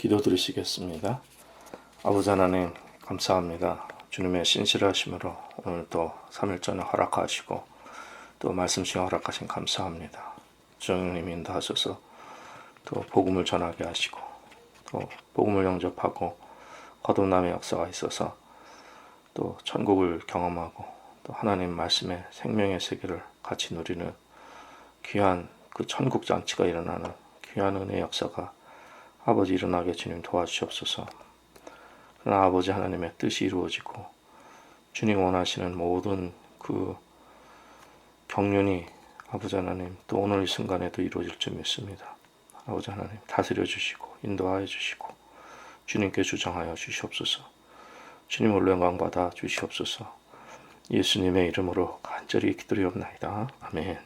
기도드리시겠습니다. 아버지 하나님 감사합니다. 주님의 신실하심으로 오늘 또 3일전에 허락하시고 또 말씀 시간 허락하신 감사합니다. 주님 인도하셔서 또 복음을 전하게 하시고 또 복음을 영접하고 거듭남의 역사가 있어서 또 천국을 경험하고 또 하나님 말씀의 생명의 세계를 같이 누리는 귀한 그 천국 잔치가 일어나는 귀한 은혜의 역사가 아버지 일어나게 주님 도와주시옵소서. 그러나 아버지 하나님의 뜻이 이루어지고 주님 원하시는 모든 그 경륜이 아버지 하나님 또 오늘 이 순간에도 이루어질 줄 믿습니다. 아버지 하나님 다스려 주시고 인도하여 주시고 주님께 주장하여 주시옵소서. 주님 영광 받아 주시옵소서. 예수님의 이름으로 간절히 기도리옵나이다. 아멘.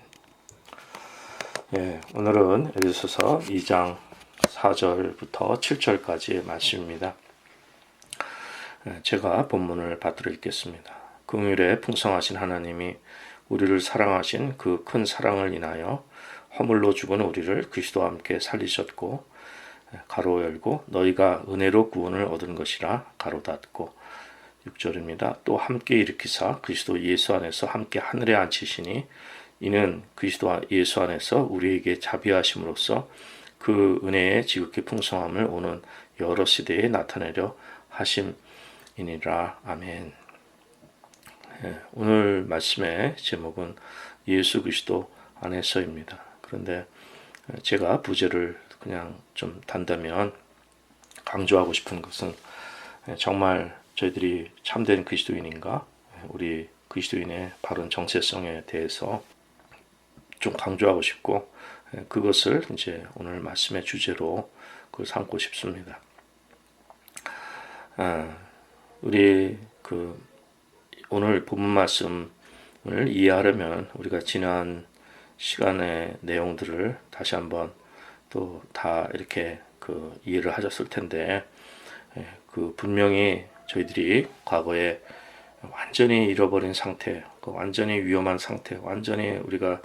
오늘은 에베소서 2장 4절부터 7절까지의 말씀입니다. 제가 본문을 받들어 읽겠습니다. 긍휼에 풍성하신 하나님이 우리를 사랑하신 그 큰 사랑을 인하여 허물로 죽은 우리를 그리스도와 함께 살리셨고 가로 열고 너희가 은혜로 구원을 얻은 것이라 가로 닫고 6절입니다. 또 함께 일으키사 그리스도 예수 안에서 함께 하늘에 앉히시니 이는 그리스도 예수 안에서 우리에게 자비하심으로써 그 은혜의 지극히 풍성함을 오는 여러 시대에 나타내려 하심이니라. 아멘. 오늘 말씀의 제목은 예수 그리스도 안에서입니다. 그런데 제가 부제를 그냥 좀 단다면 강조하고 싶은 것은 정말 저희들이 참된 그리스도인인가, 우리 그리스도인의 바른 정체성에 대해서 좀 강조하고 싶고 그것을 이제 오늘 말씀의 주제로 그걸 삼고 싶습니다. 우리 오늘 본문 말씀을 이해하려면 우리가 지난 시간의 내용들을 다시 한번 또 다 이렇게 이해를 하셨을 텐데 분명히 저희들이 과거에 완전히 잃어버린 상태, 완전히 위험한 상태, 완전히 우리가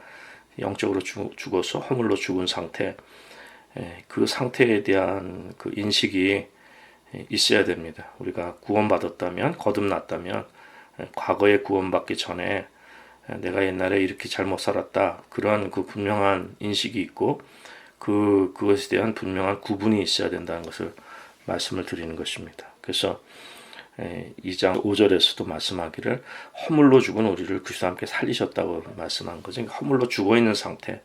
영적으로 죽어서 허물로 죽은 상태, 그 상태에 대한 그 인식이 있어야 됩니다. 우리가 구원받았다면, 거듭났다면, 과거에 구원받기 전에 내가 옛날에 이렇게 잘못 살았다, 그런 그 분명한 인식이 있고, 그것에 대한 분명한 구분이 있어야 된다는 것을 말씀을 드리는 것입니다. 그래서 2장 5절에서도 말씀하기를 허물로 죽은 우리를 그리스도와 함께 살리셨다고 말씀한 거죠. 허물로 죽어있는 상태,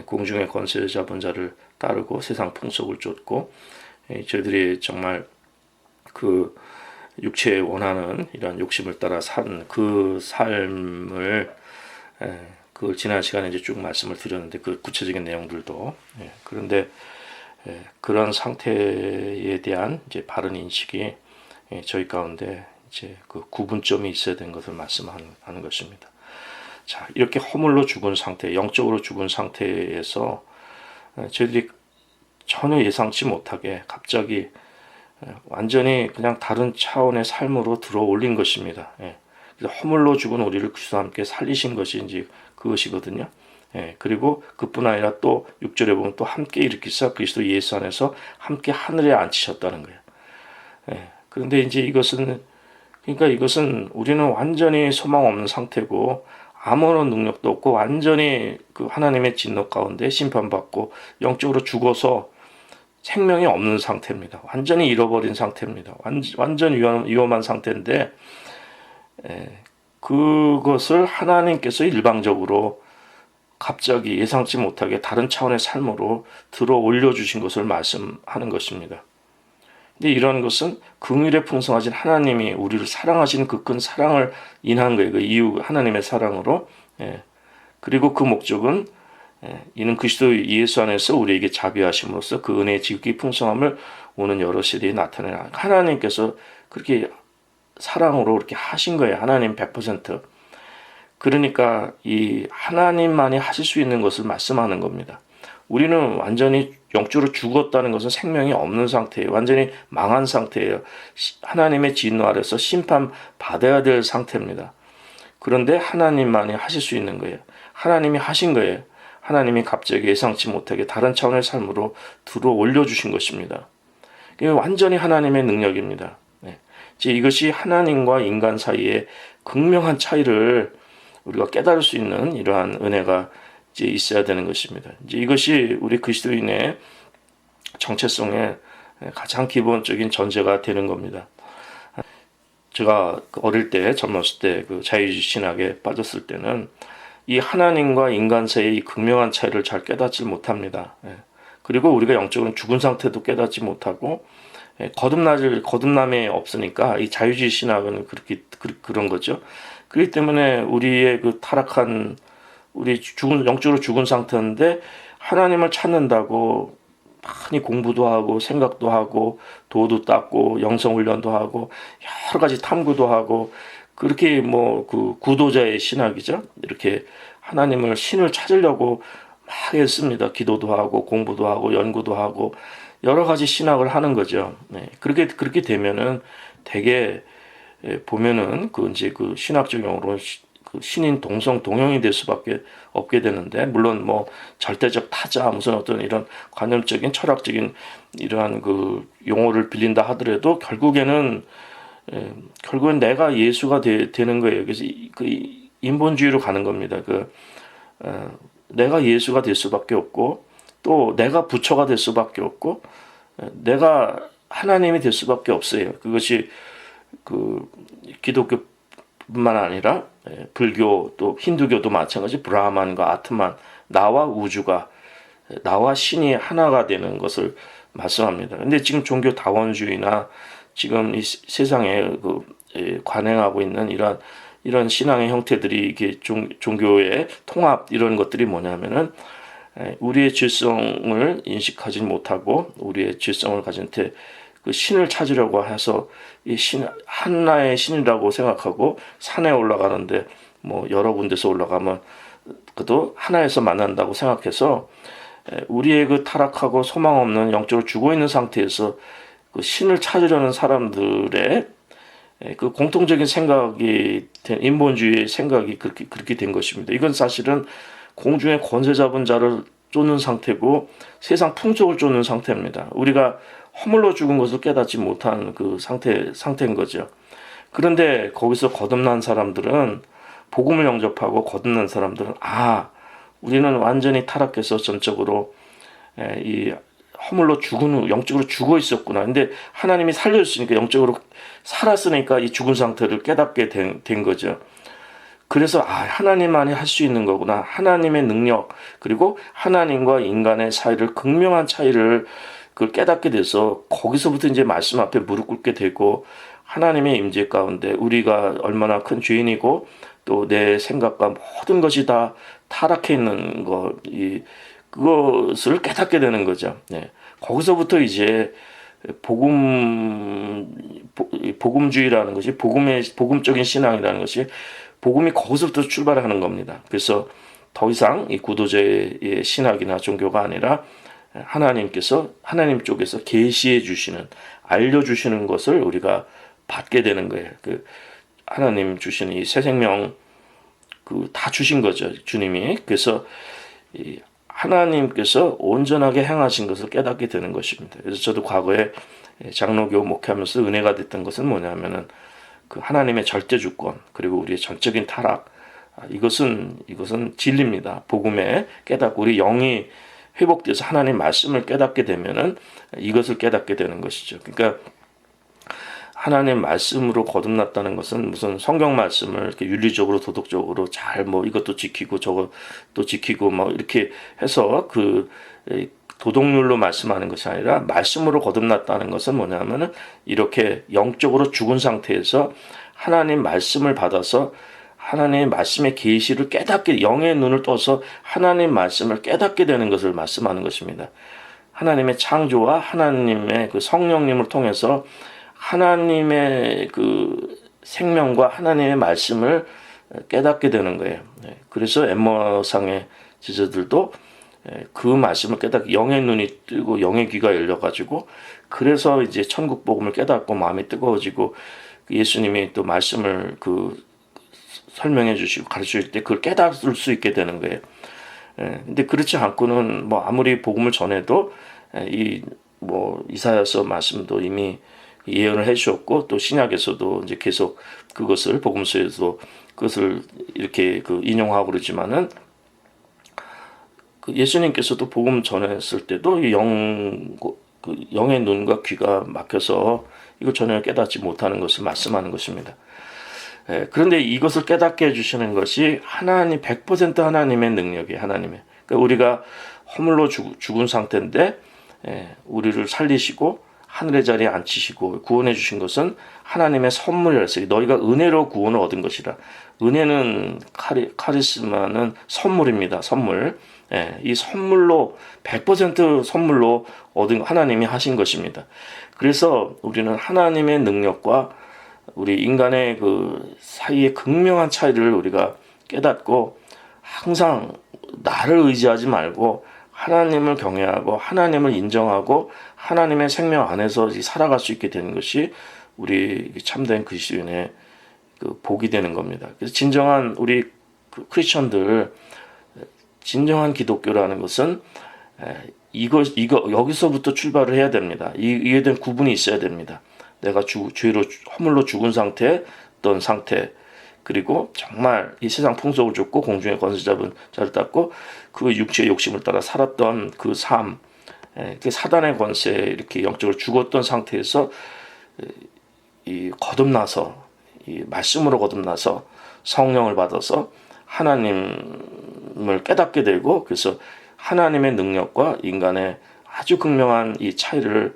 공중의 권세 잡은 자를 따르고 세상 풍속을 쫓고 저희들이 정말 그 육체에 원하는 이런 욕심을 따라 산 그 삶을 그 지난 시간에 이제 쭉 말씀을 드렸는데 그 구체적인 내용들도 그런데 그런 상태에 대한 이제 바른 인식이 저희 가운데 이제 그 구분점이 있어야 되는 것을 말씀하는 것입니다. 자, 이렇게 허물로 죽은 상태, 영적으로 죽은 상태에서 저희들이 전혀 예상치 못하게 갑자기 완전히 그냥 다른 차원의 삶으로 들어 올린 것입니다. 그래서 허물로 죽은 우리를 그리스도와 함께 살리신 것이 이제 그것이거든요. 그리고 그뿐 아니라 또 6절에 보면 또 함께 일으키사 그리스도 예수 안에서 함께 하늘에 앉히셨다는 거예요. 그런데 이제 이것은 우리는 완전히 소망 없는 상태고 아무런 능력도 없고 완전히 그 하나님의 진노 가운데 심판받고 영적으로 죽어서 생명이 없는 상태입니다. 완전히 잃어버린 상태입니다. 완전 위험한 상태인데 그것을 하나님께서 일방적으로 갑자기 예상치 못하게 다른 차원의 삶으로 들어 올려주신 것을 말씀하는 것입니다. 근데 이런 것은 긍휼에 풍성하신 하나님이 우리를 사랑하시는 그 큰 사랑을 인한 거예요. 그 이유 하나님의 사랑으로. 그리고 그 목적은 이는 그리스도 예수 안에서 우리에게 자비하심으로써 그 은혜의 지극히 풍성함을 오는 여러 시대에 나타내라. 하나님께서 그렇게 사랑으로 그렇게 하신 거예요. 하나님 100%. 그러니까 이 하나님만이 하실 수 있는 것을 말씀하는 겁니다. 우리는 완전히 영적으로 죽었다는 것은 생명이 없는 상태예요. 완전히 망한 상태예요. 하나님의 진노 아래서 심판받아야 될 상태입니다. 그런데 하나님만이 하실 수 있는 거예요. 하나님이 하신 거예요. 하나님이 갑자기 예상치 못하게 다른 차원의 삶으로 들어 올려주신 것입니다. 이게 완전히 하나님의 능력입니다. 이제 이것이 하나님과 인간 사이의 극명한 차이를 우리가 깨달을 수 있는 이러한 은혜가 이제 있어야 되는 것입니다. 이제 이것이 우리 그리스도인의 정체성의 가장 기본적인 전제가 되는 겁니다. 제가 어릴 때, 젊었을 때 그 자유주의 신학에 빠졌을 때는 이 하나님과 인간 사이의 이 극명한 차이를 잘 깨닫지 못합니다. 그리고 우리가 영적으로 죽은 상태도 깨닫지 못하고, 거듭남이 없으니까 이 자유주의 신학은 그런 거죠. 그렇기 때문에 우리의 그 타락한, 우리 영적으로 죽은 상태인데 하나님을 찾는다고 많이 공부도 하고 생각도 하고 도도 닦고 영성훈련도 하고 여러 가지 탐구도 하고 그렇게 뭐 그 구도자의 신학이죠. 이렇게 하나님을 신을 찾으려고 막 했습니다. 기도도 하고 공부도 하고 연구도 하고 여러 가지 신학을 하는 거죠. 그렇게 되면은 되게 보면은 그 이제 그 신학적 용어로 그 신인 동형이 될 수밖에 없게 되는데, 물론 뭐 절대적 타자 무슨 어떤 이런 관념적인 철학적인 이러한 그 용어를 빌린다 하더라도 결국엔 내가 예수가 되는 거예요. 그래서 그 인본주의로 가는 겁니다. 내가 예수가 될 수밖에 없고 또 내가 부처가 될 수밖에 없고 내가 하나님이 될 수밖에 없어요. 그것이 그 기독교뿐만 아니라 불교 또 힌두교도 마찬가지, 브라만과 아트만, 나와 우주가, 나와 신이 하나가 되는 것을 말씀합니다. 근데 지금 종교 다원주의나 지금 이 세상에 관행하고 있는 이런 신앙의 형태들이 이게 종교의 통합 이런 것들이 뭐냐면은 우리의 질성을 인식하지 못하고 우리의 질성을 가진 채 그 신을 찾으려고 해서 이 하나의 신이라고 생각하고 산에 올라가는데 뭐 여러 군데서 올라가면 그도 하나에서 만난다고 생각해서 우리의 그 타락하고 소망 없는 영적으로 죽어 있는 상태에서 그 신을 찾으려는 사람들의 그 공통적인 생각이 된 인본주의의 생각이 그렇게 된 것입니다. 이건 사실은 공중의 권세 잡은 자를 쫓는 상태고 세상 풍속을 쫓는 상태입니다. 우리가 허물로 죽은 것을 깨닫지 못한 그 상태인 거죠. 그런데 거기서 거듭난 사람들은, 복음을 영접하고 거듭난 사람들은 우리는 완전히 타락해서 전적으로 이 허물로 죽은 후 영적으로 죽어 있었구나. 근데 하나님이 살려주시니까 영적으로 살았으니까 이 죽은 상태를 깨닫게 된 거죠. 그래서 하나님만이 할 수 있는 거구나. 하나님의 능력, 그리고 하나님과 인간의 사이를, 극명한 차이를 그걸 깨닫게 돼서 거기서부터 이제 말씀 앞에 무릎 꿇게 되고, 하나님의 임재 가운데 우리가 얼마나 큰 죄인이고 또 내 생각과 모든 것이 다 타락해 있는 그것을 깨닫게 되는 거죠. 거기서부터 이제 복음주의라는 것이, 복음적인 신앙이라는 것이, 복음이 거기서부터 출발하는 겁니다. 그래서 더 이상 이 구도자의 신학이나 종교가 아니라 하나님 쪽에서 계시해 주시는, 알려주시는 것을 우리가 받게 되는 거예요. 하나님 주시는 이 새 생명 다 주신 거죠, 주님이. 그래서 이 하나님께서 온전하게 행하신 것을 깨닫게 되는 것입니다. 그래서 저도 과거에 장로교 목회하면서 은혜가 됐던 것은 뭐냐면은 그 하나님의 절대 주권, 그리고 우리의 전적인 타락, 이것은 진리입니다. 복음에 깨닫고 우리 영이 회복돼서 하나님 말씀을 깨닫게 되면은 이것을 깨닫게 되는 것이죠. 그러니까 하나님 말씀으로 거듭났다는 것은 무슨 성경 말씀을 이렇게 윤리적으로 도덕적으로 잘 이것도 지키고 저것도 지키고 이렇게 해서 도덕률로 말씀하는 것이 아니라, 말씀으로 거듭났다는 것은 뭐냐면은 이렇게 영적으로 죽은 상태에서 하나님 말씀을 받아서 하나님의 말씀의 계시를 깨닫게, 영의 눈을 떠서 하나님 말씀을 깨닫게 되는 것을 말씀하는 것입니다. 하나님의 창조와 하나님의 그 성령님을 통해서 하나님의 그 생명과 하나님의 말씀을 깨닫게 되는 거예요. 그래서 엠마오상의 지도자들도 그 말씀을 깨닫고 영의 눈이 뜨고 영의 귀가 열려가지고, 그래서 이제 천국 복음을 깨닫고 마음이 뜨거워지고 예수님이 또 말씀을 설명해 주시고 가르쳐 줄 때 그걸 깨달을 수 있게 되는 거예요. 근데 그렇지 않고는 아무리 복음을 전해도 이 뭐 이사야서 말씀도 이미 예언을 해주셨고 또 신약에서도 이제 계속 그것을 복음서에서 그것을 이렇게 그 인용하고 그러지만은 그 예수님께서도 복음 전했을 때도 그 영의 눈과 귀가 막혀서 이걸 전혀 깨닫지 못하는 것을 말씀하는 것입니다. 그런데 이것을 깨닫게 해주시는 것이 하나님 100% 하나님의 능력이에요. 하나님의. 그러니까 우리가 허물로 죽은 상태인데 우리를 살리시고 하늘의 자리에 앉히시고 구원해 주신 것은 하나님의 선물이었어요. 너희가 은혜로 구원을 얻은 것이라. 은혜는 카리스마는 선물입니다. 선물. 이 선물로 100% 선물로 얻은 하나님이 하신 것입니다. 그래서 우리는 하나님의 능력과 우리 인간의 그 사이의 극명한 차이를 우리가 깨닫고 항상 나를 의지하지 말고 하나님을 경외하고 하나님을 인정하고 하나님의 생명 안에서 살아갈 수 있게 되는 것이 우리 참된 그리스도인의 그 복이 되는 겁니다. 그래서 진정한 우리 크리스천들 진정한 기독교라는 것은 이거 여기서부터 출발을 해야 됩니다. 이에 대한 구분이 있어야 됩니다. 내가 죄로 허물로 죽은 상태, 어떤 상태, 그리고 정말 이 세상 풍속을 쫓고 공중의 권세 잡은 자를 닦고 그 육체의 욕심을 따라 살았던 그 삶, 그 사단의 권세에 이렇게 영적으로 죽었던 상태에서 이 거듭나서 이 말씀으로 거듭나서 성령을 받아서 하나님을 깨닫게 되고 그래서 하나님의 능력과 인간의 아주 극명한 이 차이를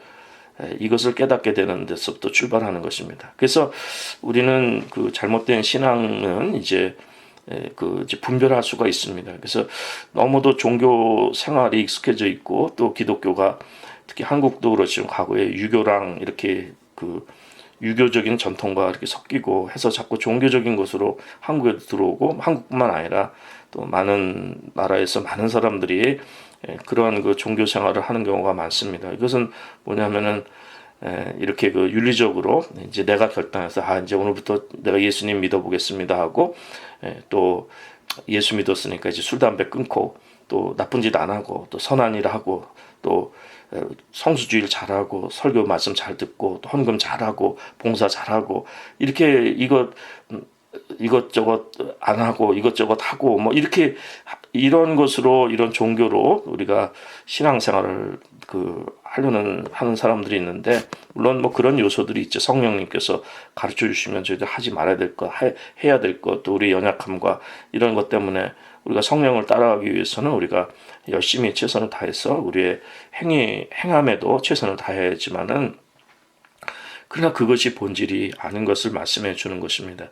이것을 깨닫게 되는 데서부터 출발하는 것입니다. 그래서 우리는 그 잘못된 신앙은 이제 분별할 수가 있습니다. 그래서 너무도 종교 생활이 익숙해져 있고 또 기독교가 특히 한국도 그렇지만 과거에 유교랑 이렇게 그 유교적인 전통과 이렇게 섞이고 해서 자꾸 종교적인 것으로 한국에 들어오고 한국뿐만 아니라 또 많은 나라에서 많은 사람들이 그러한 그 종교 생활을 하는 경우가 많습니다. 이것은 뭐냐면은 이렇게 그 윤리적으로 이제 내가 결단해서 이제 오늘부터 내가 예수님 믿어보겠습니다 하고 또 예수 믿었으니까 이제 술 담배 끊고 또 나쁜 짓 안 하고 또 선한 일 하고 또 성수주의를 잘하고 설교 말씀 잘 듣고 또 헌금 잘하고 봉사 잘하고 이렇게 이것저것 안 하고 이것저것 하고 뭐 이렇게 이런 것으로 이런 종교로 우리가 신앙생활을 하는 사람들이 있는데 물론 뭐 그런 요소들이 있죠. 성령님께서 가르쳐 주시면 저희들 하지 말아야 될 것, 해야 될 것, 또 우리 연약함과 이런 것 때문에 우리가 성령을 따라가기 위해서는 우리가 열심히 최선을 다해서 우리의 행함에도 최선을 다해야지만은 그러나 그것이 본질이 아닌 것을 말씀해 주는 것입니다.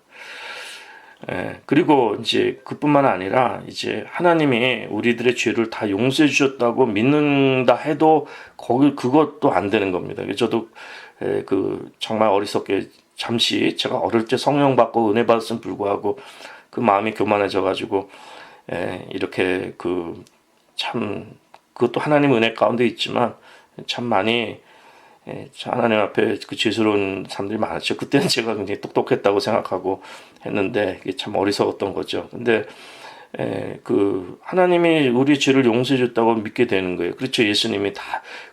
그리고 이제 그뿐만 아니라 이제 하나님이 우리들의 죄를 다 용서해 주셨다고 믿는다 해도 그것도 안 되는 겁니다. 저도 정말 어리석게 잠시 제가 어릴 때 성령 받고 은혜 받았음에 불구하고 그 마음이 교만해져 가지고 이렇게 참 그것도 하나님 은혜 가운데 있지만 참 많이 하나님 앞에 그 죄스러운 사람들이 많았죠. 그때는 제가 굉장히 똑똑했다고 생각하고 했는데 이게 참 어리석었던 거죠. 근데 하나님이 우리 죄를 용서해 줬다고 믿게 되는 거예요. 그렇죠. 예수님이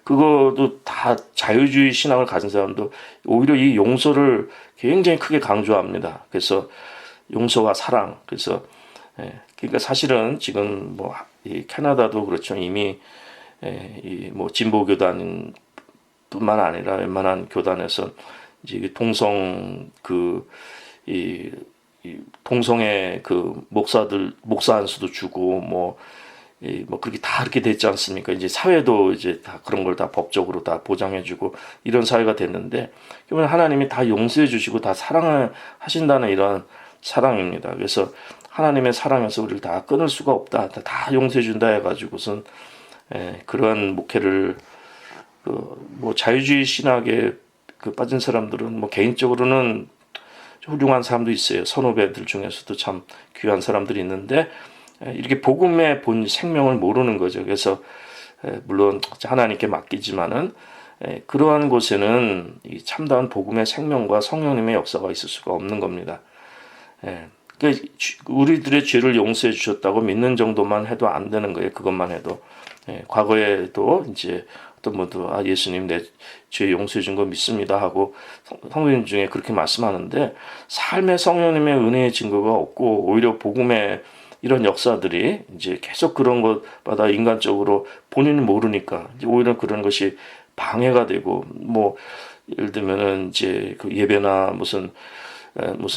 그것도 다 자유주의 신앙을 가진 사람도 오히려 이 용서를 굉장히 크게 강조합니다. 그래서 용서와 사랑. 그래서 그러니까 사실은 지금 뭐 이 캐나다도 그렇죠. 이미 뭐 진보 교단 뿐만 아니라 웬만한 교단에서 이제 동성애 목사 안수도 주고 뭐 그렇게 다 그렇게 됐지 않습니까? 이제 사회도 이제 다 그런 걸 다 법적으로 다 보장해주고 이런 사회가 됐는데 그러면 하나님이 다 용서해 주시고 다 사랑을 하신다는 이런 사랑입니다. 그래서 하나님의 사랑에서 우리를 다 끊을 수가 없다. 다 용서해 준다 해가지고선 그러한 목회를 뭐 자유주의 신학에 빠진 사람들은 뭐 개인적으로는 훌륭한 사람도 있어요. 선후배들 중에서도 참 귀한 사람들이 있는데 이렇게 복음의 본 생명을 모르는 거죠. 그래서 물론 하나님께 맡기지만은 그러한 곳에는 이 참다운 복음의 생명과 성령님의 역사가 있을 수가 없는 겁니다. 우리들의 죄를 용서해 주셨다고 믿는 정도만 해도 안 되는 거예요. 그것만 해도 과거에도 이제 어떤 분도 예수님 내 죄 용서해 준 거 믿습니다 하고 성도님 중에 그렇게 말씀하는데 삶의 성령님의 은혜의 증거가 없고 오히려 복음의 이런 역사들이 이제 계속 그런 것마다 인간적으로 본인은 모르니까 이제 오히려 그런 것이 방해가 되고 뭐 예를 들면은 이제 그 예배나 무슨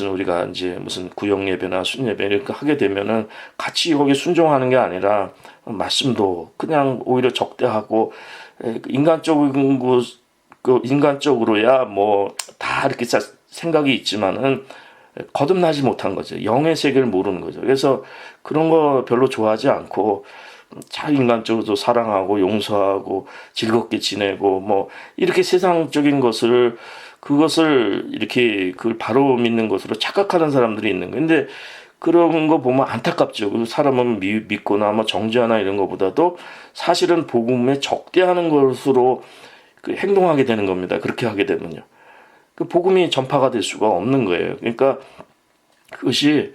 우리가 이제 무슨 구역 예배나 순 예배 이렇게 하게 되면은 같이 거기 순종하는 게 아니라 말씀도 그냥 오히려 적대하고 인간적인 인간적으로야 뭐 다 이렇게 생각이 있지만은 거듭나지 못한 거죠. 영의 세계를 모르는 거죠. 그래서 그런 거 별로 좋아하지 않고 잘 인간적으로도 사랑하고 용서하고 즐겁게 지내고 뭐 이렇게 세상적인 그것을 이렇게 그걸 바로 믿는 것으로 착각하는 사람들이 있는 거예요. 근데 그런 거 보면 안타깝죠. 그 사람은 믿거나 뭐 정죄하나 이런 것보다도 사실은 복음에 적대하는 것으로 그 행동하게 되는 겁니다. 그렇게 하게 되면요. 그 복음이 전파가 될 수가 없는 거예요. 그러니까 그것이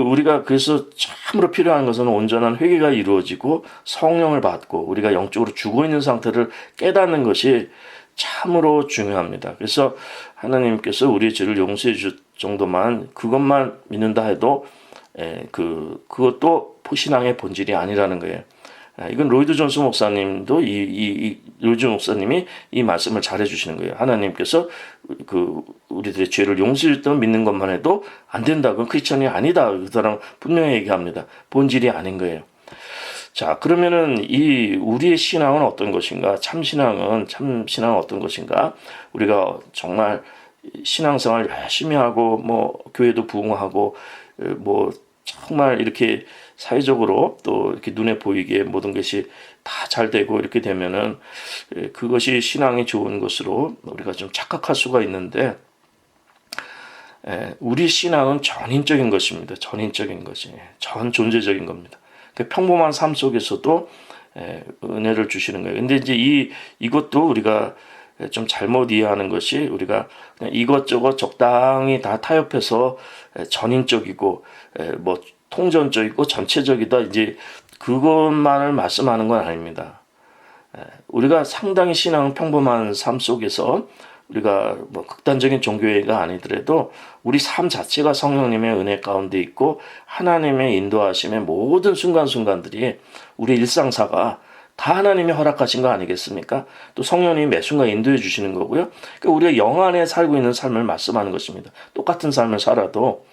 우리가 그래서 참으로 필요한 것은 온전한 회개가 이루어지고 성령을 받고 우리가 영적으로 죽어 있는 상태를 깨닫는 것이 참으로 중요합니다. 그래서 하나님께서 우리의 죄를 용서해 줄 정도만 그것만 믿는다 해도 그것도 신앙의 본질이 아니라는 거예요. 이건 로이드 존스 목사님도 로이드 목사님이 이 말씀을 잘 해주시는 거예요. 하나님께서 우리들의 죄를 용서해 줄 믿는 것만 해도 안 된다. 그건 크리스천이 아니다. 그 사람 분명히 얘기합니다. 본질이 아닌 거예요. 자, 그러면은 우리의 신앙은 어떤 것인가? 참 신앙은 어떤 것인가? 우리가 정말 신앙생활 열심히 하고 뭐 교회도 부흥하고 뭐 정말 이렇게 사회적으로 또 이렇게 눈에 보이게 모든 것이 다 잘 되고 이렇게 되면은 그것이 신앙이 좋은 것으로 우리가 좀 착각할 수가 있는데 우리 신앙은 전인적인 것입니다. 전인적인 것이 전 존재적인 겁니다. 평범한 삶 속에서도 은혜를 주시는 거예요. 근데 이제 이것도 우리가 좀 잘못 이해하는 것이 우리가 그냥 이것저것 적당히 다 타협해서 전인적이고 뭐 통전적이고 전체적이다 이제 그것만을 말씀하는 건 아닙니다. 우리가 상당히 신앙은 평범한 삶 속에서 우리가 뭐 극단적인 종교회가 아니더라도 우리 삶 자체가 성령님의 은혜 가운데 있고 하나님의 인도하심의 모든 순간순간들이 우리 일상사가 다 하나님이 허락하신 거 아니겠습니까? 또 성령님이 매 순간 인도해 주시는 거고요. 그러니까 우리가 영 안에 살고 있는 삶을 말씀하는 것입니다. 똑같은 삶을 살아도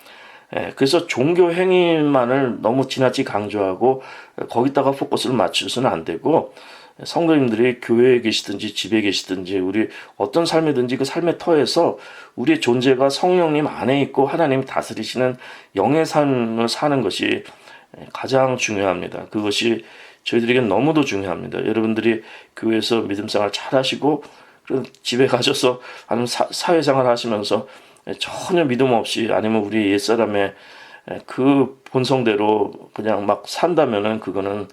그래서 종교 행위만을 너무 지나치게 강조하고 거기다가 포커스를 맞추서는 안 되고 성도님들이 교회에 계시든지 집에 계시든지 우리 어떤 삶이든지 그 삶의 터에서 우리의 존재가 성령님 안에 있고 하나님이 다스리시는 영의 삶을 사는 것이 가장 중요합니다. 그것이 저희들에게는 너무도 중요합니다. 여러분들이 교회에서 믿음생활 잘 하시고 집에 가셔서 아니면 사회생활 하시면서 전혀 믿음 없이 아니면 우리 옛사람의 그 본성대로 그냥 막 산다면은 그거는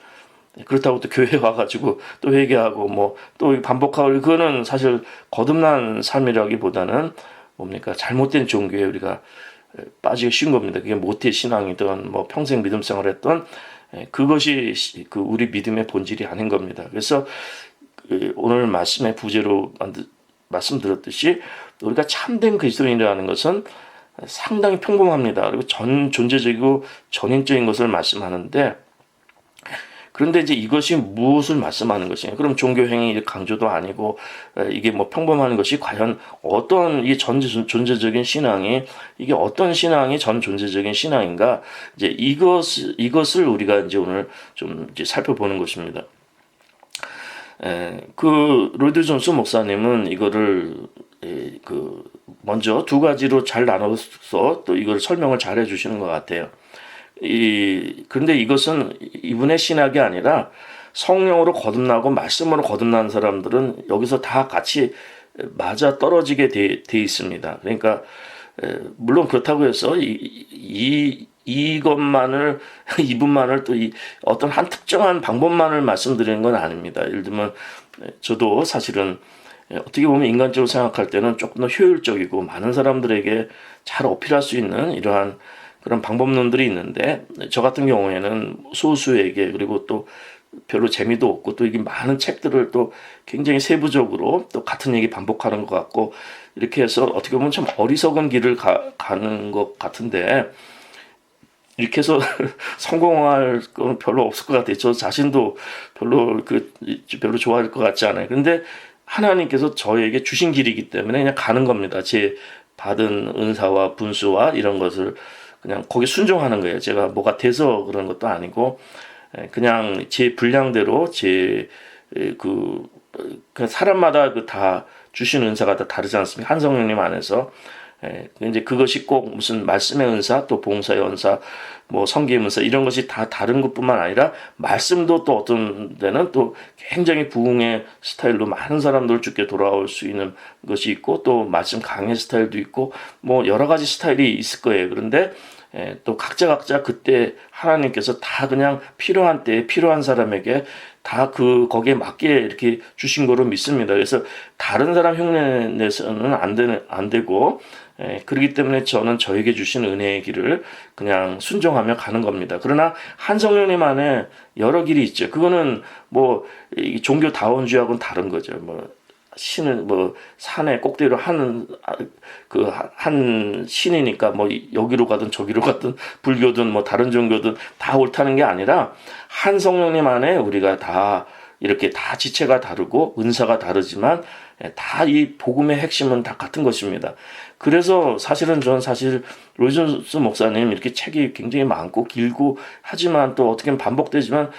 그렇다고 또 교회에 와가지고 또 회개하고 뭐 또 반복하고 그거는 사실 거듭난 삶이라기보다는 뭡니까 잘못된 종교에 우리가 빠지기 쉬운 겁니다. 그게 모태 신앙이든 뭐 평생 믿음 생활했던 그것이 우리 믿음의 본질이 아닌 겁니다. 그래서 오늘 말씀의 부제로 말씀드렸듯이 우리가 참된 그리스도인이라는 것은 상당히 평범합니다. 그리고 전 존재적이고 전인적인 것을 말씀하는데 그런데 이제 이것이 무엇을 말씀하는 것이냐? 그럼 종교행위 강조도 아니고 이게 뭐 평범한 것이 과연 어떤 이 존재적인 신앙이 이게 어떤 신앙이 전 존재적인 신앙인가? 이제 이것을 우리가 이제 오늘 좀 이제 살펴보는 것입니다. 로이드 존스 목사님은 이거를 먼저 두 가지로 잘 나눠서 또 이걸 설명을 잘 해주시는 것 같아요. 그런데 이것은 이분의 신학이 아니라 성령으로 거듭나고 말씀으로 거듭난 사람들은 여기서 다 같이 맞아 떨어지게 돼 있습니다. 그러니까 물론 그렇다고 해서 이분만을 또 어떤 한 특정한 방법만을 말씀드리는 건 아닙니다. 예를 들면 저도 사실은 어떻게 보면 인간적으로 생각할 때는 조금 더 효율적이고 많은 사람들에게 잘 어필할 수 있는 이러한 그런 방법론들이 있는데 저 같은 경우에는 소수에게 그리고 또 별로 재미도 없고 또 이게 많은 책들을 또 굉장히 세부적으로 또 같은 얘기 반복하는 것 같고 이렇게 해서 어떻게 보면 참 어리석은 길을 가는 것 같은데 이렇게 해서 성공할 건 별로 없을 것 같아요. 저 자신도 별로 좋아할 것 같지 않아요. 근데 하나님께서 저에게 주신 길이기 때문에 그냥 가는 겁니다. 제 받은 은사와 분수와 이런 것을 그냥 거기 순종하는 거예요. 제가 뭐가 돼서 그런 것도 아니고 그냥 제 분량대로 그 사람마다 다 주신 은사가 다 다르지 않습니까? 한 성령님 안에서 이제 그것이 꼭 무슨 말씀의 은사, 또 봉사의 은사, 뭐 성기의 은사 이런 것이 다 다른 것뿐만 아니라 말씀도 또 어떤 데는 또 굉장히 부흥의 스타일로 많은 사람들 주께 돌아올 수 있는 것이 있고 또 말씀 강의 스타일도 있고 뭐 여러 가지 스타일이 있을 거예요. 그런데 또 각자 그때 하나님께서 다 그냥 필요한 때에 필요한 사람에게 다 거기에 맞게 이렇게 주신 거로 믿습니다. 그래서 다른 사람 흉내 내서는 안 되고 그렇기 때문에 저는 저에게 주신 은혜의 길을 그냥 순종하며 가는 겁니다. 그러나 한 성령님 안에 여러 길이 있죠. 그거는 뭐 종교 다원주의하고는 다른 거죠. 뭐 신은 뭐 산의 꼭대기로 한 신이니까 뭐 여기로 가든 저기로 가든 불교든 뭐 다른 종교든 다 옳다는 게 아니라 한 성령님 안에 우리가 다 이렇게 다 지체가 다르고 은사가 다르지만 다 이 복음의 핵심은 다 같은 것입니다. 그래서 사실은 저는 로이 존스 목사님 이렇게 책이 굉장히 많고 길고 하지만 또 어떻게 보면 반복되지만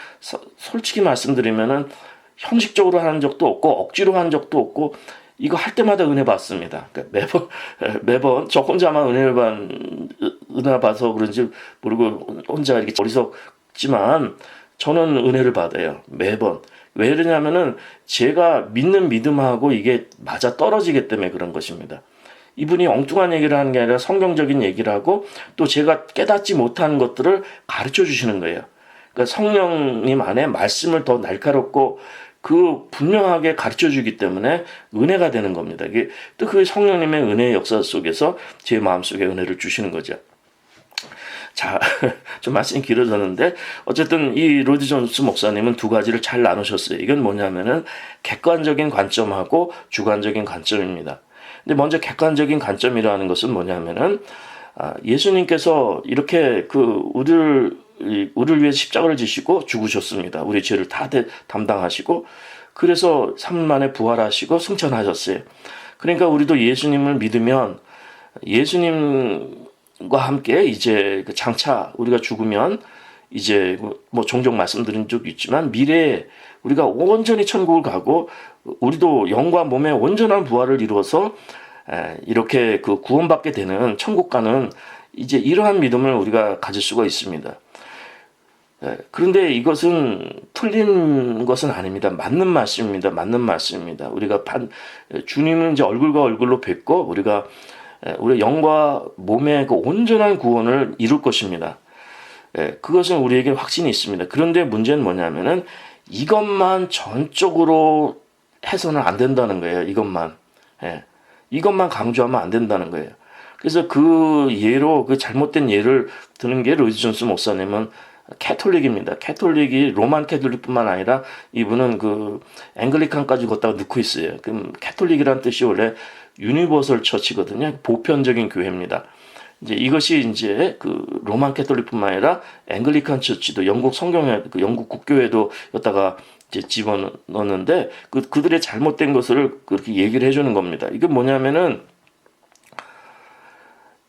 솔직히 말씀드리면은 형식적으로 하는 적도 없고 억지로 한 적도 없고 이거 할 때마다 은혜 받습니다. 그러니까 매번 저 혼자만 은혜 받아서 그런지 모르고 혼자 이렇게 어리석지만 저는 은혜를 받아요. 매번. 왜 그러냐면은 제가 믿는 믿음하고 이게 맞아 떨어지기 때문에 그런 것입니다. 이분이 엉뚱한 얘기를 하는 게 아니라 성경적인 얘기를 하고 또 제가 깨닫지 못한 것들을 가르쳐 주시는 거예요. 그러니까 성령님 안에 말씀을 더 날카롭고 분명하게 가르쳐 주기 때문에 은혜가 되는 겁니다. 이게 또 그 성령님의 은혜의 역사 속에서 제 마음속에 은혜를 주시는 거죠. 자, 좀 말씀이 길어졌는데 어쨌든 이 로이 존스 목사님은 두 가지를 잘 나누셨어요. 이건 뭐냐면은 객관적인 관점하고 주관적인 관점입니다. 근데 먼저 객관적인 관점이라는 것은 뭐냐면은 예수님께서 이렇게 우리를 위해 십자가를 지시고 죽으셨습니다. 우리 죄를 다 담당하시고 그래서 3일 만에 부활하시고 승천하셨어요. 그러니까 우리도 예수님을 믿으면 예수님과 함께 이제 장차 우리가 죽으면 이제 뭐 종종 말씀드린 적이 있지만 미래에 우리가 온전히 천국을 가고 우리도 영과 몸의 온전한 부활을 이루어서 이렇게 구원받게 되는 천국 가는 이제 이러한 믿음을 우리가 가질 수가 있습니다. 그런데 이것은 틀린 것은 아닙니다. 맞는 말씀입니다. 맞는 말씀입니다. 우리가 주님은 이제 얼굴과 얼굴로 뵙고 우리가 우리 영과 몸의 온전한 구원을 이룰 것입니다. 그것은 우리에게 확신이 있습니다. 그런데 문제는 뭐냐면은 이것만 전적으로 해서는 안 된다는 거예요. 이것만 강조하면 안 된다는 거예요. 그래서 잘못된 예를 드는 게 로이 존스 목사님은 캐톨릭입니다. 캐톨릭이 로만 캐톨릭뿐만 아니라 이분은 앵글리칸까지 걷다가 넣고 있어요. 그럼 캐톨릭이란 뜻이 원래 유니버설 처치거든요. 보편적인 교회입니다. 이제 이것이 이제 로만 캐톨릭뿐만 아니라 앵글리칸 처치도 영국 성경에 영국 국교회도 여기다가 이제 집어넣었는데 그들의 잘못된 것을 그렇게 얘기를 해주는 겁니다. 이게 뭐냐면은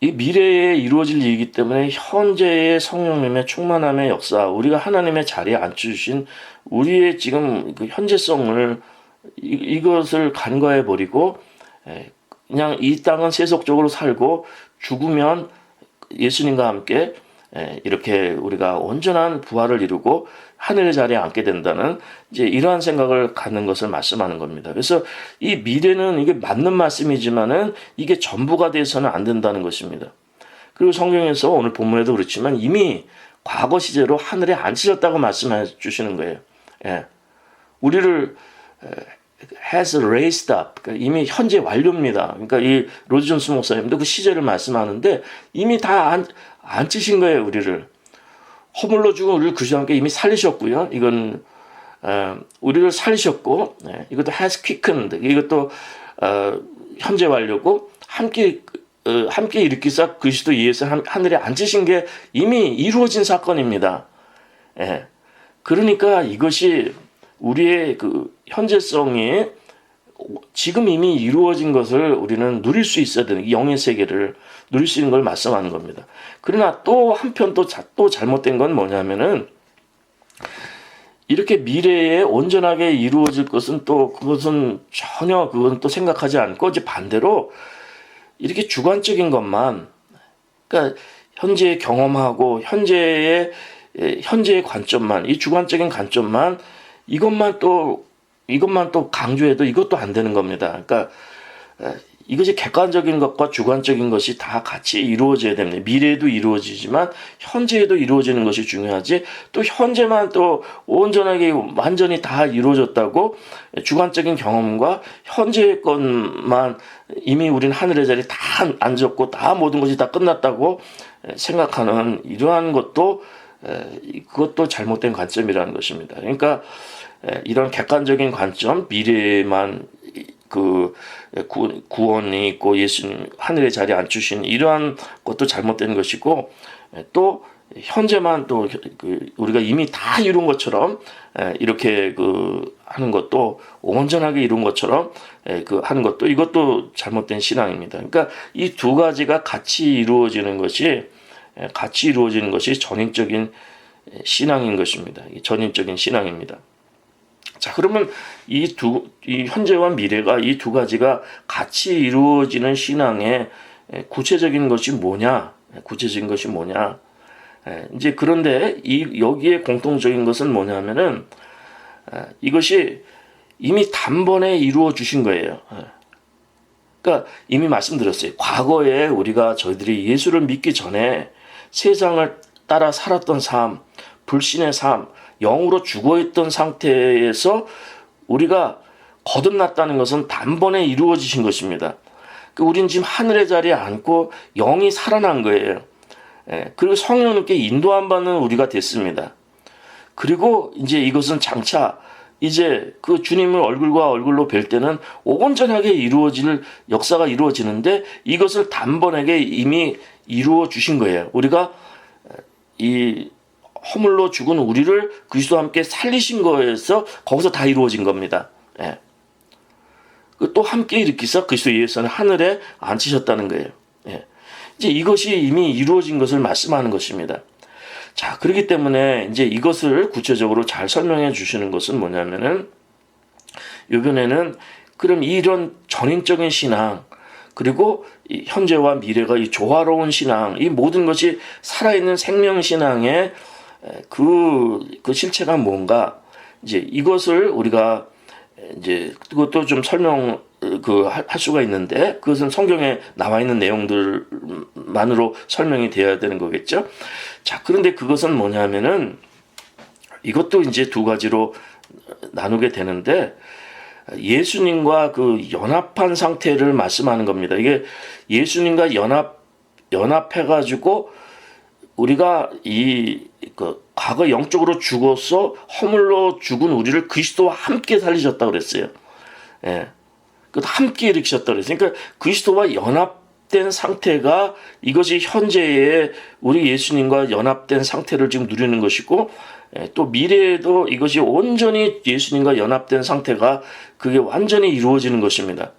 이 미래에 이루어질 일이기 때문에 현재의 성령님의 충만함의 역사, 우리가 하나님의 자리에 앉혀주신 우리의 지금 현재성을 이것을 간과해 버리고 그냥 이 땅은 세속적으로 살고 죽으면 예수님과 함께 이렇게 우리가 온전한 부활을 이루고 하늘의 자리에 앉게 된다는 이제 이러한 생각을 갖는 것을 말씀하는 겁니다. 그래서 이 미래는 이게 맞는 말씀이지만은 이게 전부가 돼서는 안 된다는 것입니다. 그리고 성경에서 오늘 본문에도 그렇지만 이미 과거 시제로 하늘에 앉히셨다고 말씀해 주시는 거예요. 우리를 has raised up. 그러니까 이미 현재 완료입니다. 그러니까 이 로이 존스 목사님도 그 시제를 말씀하는데 이미 다 앉히신 거예요, 우리를. 허물로 죽은 우리를 그 주와 함께 이미 살리셨고요. 이건 우리를 살리셨고, 이것도 has quickened, 이것도 현재 완료고 함께 일으키사 그리스도 예수 하늘에 앉으신 게 이미 이루어진 사건입니다. 그러니까 이것이 우리의 그 현재성이 지금 이미 이루어진 것을 우리는 누릴 수 있어야 되는, 영의 세계를 누릴 수 있는 걸 말씀하는 겁니다. 그러나 또 한편 또 잘못된 건 뭐냐면은, 이렇게 미래에 온전하게 이루어질 것은 또 그것은 전혀 그건 또 생각하지 않고, 이제 반대로 이렇게 주관적인 것만, 그러니까 현재의 경험하고 현재의 관점만, 이 주관적인 관점만 이것만 또 강조해도 이것도 안 되는 겁니다. 그러니까 이것이 객관적인 것과 주관적인 것이 다 같이 이루어져야 됩니다. 미래에도 이루어지지만 현재에도 이루어지는 것이 중요하지, 또 현재만 또 온전하게 완전히 다 이루어졌다고 주관적인 경험과 현재의 것만 이미 우리는 하늘의 자리에 다 앉았고 다 모든 것이 다 끝났다고 생각하는 이러한 것도 그것도 잘못된 관점이라는 것입니다. 그러니까 이런 객관적인 관점, 미래에만 그 구원이 있고 예수님 하늘의 자리에 앉으신 이러한 것도 잘못된 것이고, 또 현재만 또 우리가 이미 다 이룬 것처럼 이렇게 하는 것도, 온전하게 이룬 것처럼 하는 것도, 이것도 잘못된 신앙입니다. 그러니까 이 두 가지가 같이 이루어지는 것이 전인적인 신앙인 것입니다. 전인적인 신앙입니다. 자, 그러면 이 현재와 미래가, 이 두 가지가 같이 이루어지는 신앙의 구체적인 것이 뭐냐? 이제 그런데 여기에 공통적인 것은 뭐냐면은, 이것이 이미 단번에 이루어 주신 거예요. 그러니까 이미 말씀드렸어요. 과거에 저희들이 예수를 믿기 전에 세상을 따라 살았던 삶, 불신의 삶, 영으로 죽어있던 상태에서 우리가 거듭났다는 것은 단번에 이루어지신 것입니다. 우린 지금 하늘의 자리에 앉고 영이 살아난 거예요. 그리고 성령님께 인도함 받는 우리가 됐습니다. 그리고 이제 이것은 장차 이제 그 주님을 얼굴과 얼굴로 뵐 때는 온전하게 이루어질 역사가 이루어지는데, 이것을 단번에 이미 이루어 주신 거예요. 우리가 이 허물로 죽은 우리를 그리스도와 함께 살리신 거에서 거기서 다 이루어진 겁니다. 또 함께 일으키사 그리스도 예수는 하늘에 앉히셨다는 거예요. 이제 이것이 이미 이루어진 것을 말씀하는 것입니다. 자, 그렇기 때문에 이제 이것을 구체적으로 잘 설명해 주시는 것은 뭐냐면은, 이번에는 그럼 이런 전인적인 신앙, 그리고 이 현재와 미래가 이 조화로운 신앙, 이 모든 것이 살아있는 생명신앙의 그 실체가 뭔가, 이제 이것을 우리가 이제 그것도 좀 할 수가 있는데, 그것은 성경에 나와 있는 내용들만으로 설명이 되어야 되는 거겠죠. 자, 그런데 그것은 뭐냐면은, 이것도 이제 두 가지로 나누게 되는데, 예수님과 그 연합한 상태를 말씀하는 겁니다. 이게 예수님과 연합해가지고 우리가 과거 영적으로 죽어서 허물로 죽은 우리를 그리스도와 함께 살리셨다고 그랬어요. 함께 일으키셨다고 그랬어요. 그러니까 그리스도와 연합된 상태가, 이것이 현재의 우리 예수님과 연합된 상태를 지금 누리는 것이고, 또 미래에도 이것이 온전히 예수님과 연합된 상태가 그게 완전히 이루어지는 것입니다.